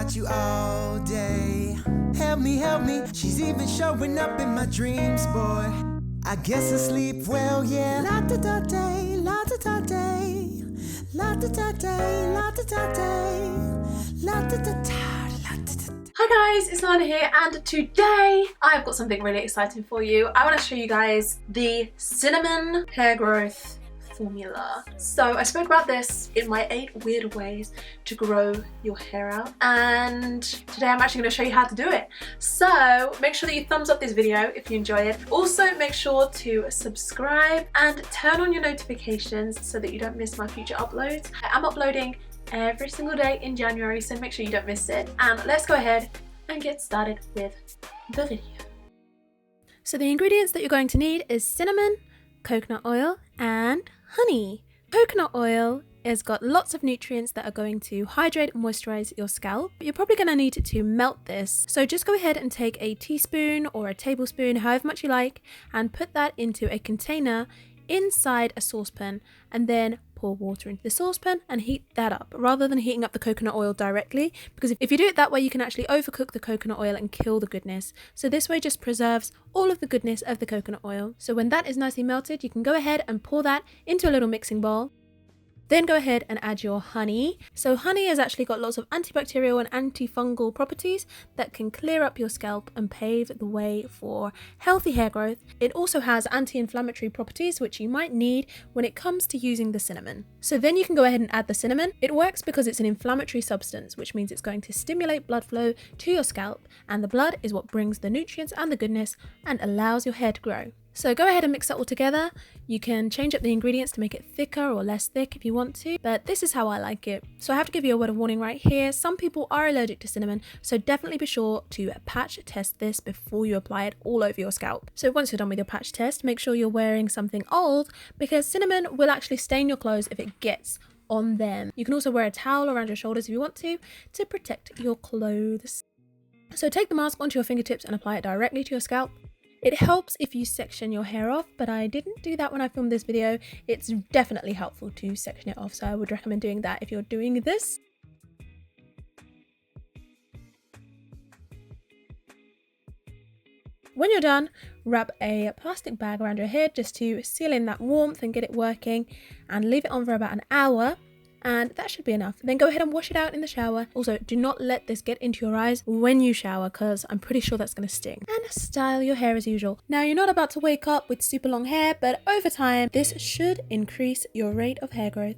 about you all day. Help me, she's even showing up in my dreams, boy. I guess I sleep well, yeah. La-da-da-day, la-da-da-day, la-da-da-day, la-da-da-day, la-da-da-da, la-da-da-da. Hi guys, it's Lana here, and today I've got something really exciting for you. I want to show you guys the cinnamon hair growth formula. So I spoke about this in my 8 weird ways to grow your hair out, and today I'm actually going to show you how to do it. So make sure that you thumbs up this video if you enjoy it. Also make sure to subscribe and turn on your notifications so that you don't miss my future uploads. I'm uploading every single day in January, so make sure you don't miss it. And let's go ahead and get started with the video. So the ingredients that you're going to need is cinnamon, coconut oil, and honey. Coconut oil has got lots of nutrients that are going to hydrate and moisturize your scalp. You're probably going to need to melt this, so just go ahead and take a teaspoon or a tablespoon, however much you like, and put that into a container inside a saucepan, and then pour water into the saucepan and heat that up rather than heating up the coconut oil directly, because if you do it that way you can actually overcook the coconut oil and kill the goodness. So this way just preserves all of the goodness of the coconut oil. So when that is nicely melted, you can go ahead and pour that into a little mixing bowl. Then go ahead and add your honey. So honey has actually got lots of antibacterial and antifungal properties that can clear up your scalp and pave the way for healthy hair growth. It also has anti-inflammatory properties which you might need when it comes to using the cinnamon. So then you can go ahead and add the cinnamon. It works because it's an inflammatory substance, which means it's going to stimulate blood flow to your scalp, and the blood is what brings the nutrients and the goodness and allows your hair to grow. So go ahead and mix that all together. You can change up the ingredients to make it thicker or less thick if you want to, but this is how I like it. So I have to give you a word of warning right here. Some people are allergic to cinnamon, so definitely be sure to patch test this before you apply it all over your scalp. So once you're done with your patch test, make sure you're wearing something old, because cinnamon will actually stain your clothes if it gets on them. You can also wear a towel around your shoulders if you want to protect your clothes. So take the mask onto your fingertips and apply it directly to your scalp. It helps if you section your hair off, but I didn't do that when I filmed this video. It's definitely helpful to section it off, so I would recommend doing that if you're doing this. When you're done, wrap a plastic bag around your head just to seal in that warmth and get it working, and leave it on for about an hour. And that should be enough. Then go ahead and wash it out in the shower. Also, do not let this get into your eyes when you shower, because I'm pretty sure that's going to sting. And style your hair as usual. Now, you're not about to wake up with super long hair, but over time, this should increase your rate of hair growth.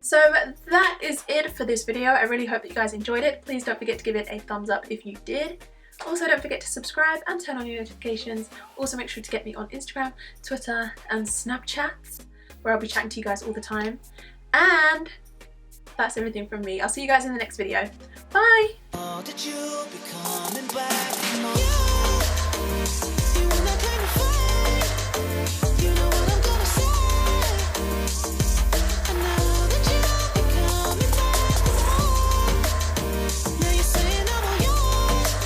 So that is it for this video. I really hope that you guys enjoyed it. Please don't forget to give it a thumbs up if you did. Also, don't forget to subscribe and turn on your notifications. Also, make sure to get me on Instagram, Twitter, and Snapchat, where I'll be chatting to you guys all the time. And that's everything from me. I'll see you guys in the next video. Bye! Oh,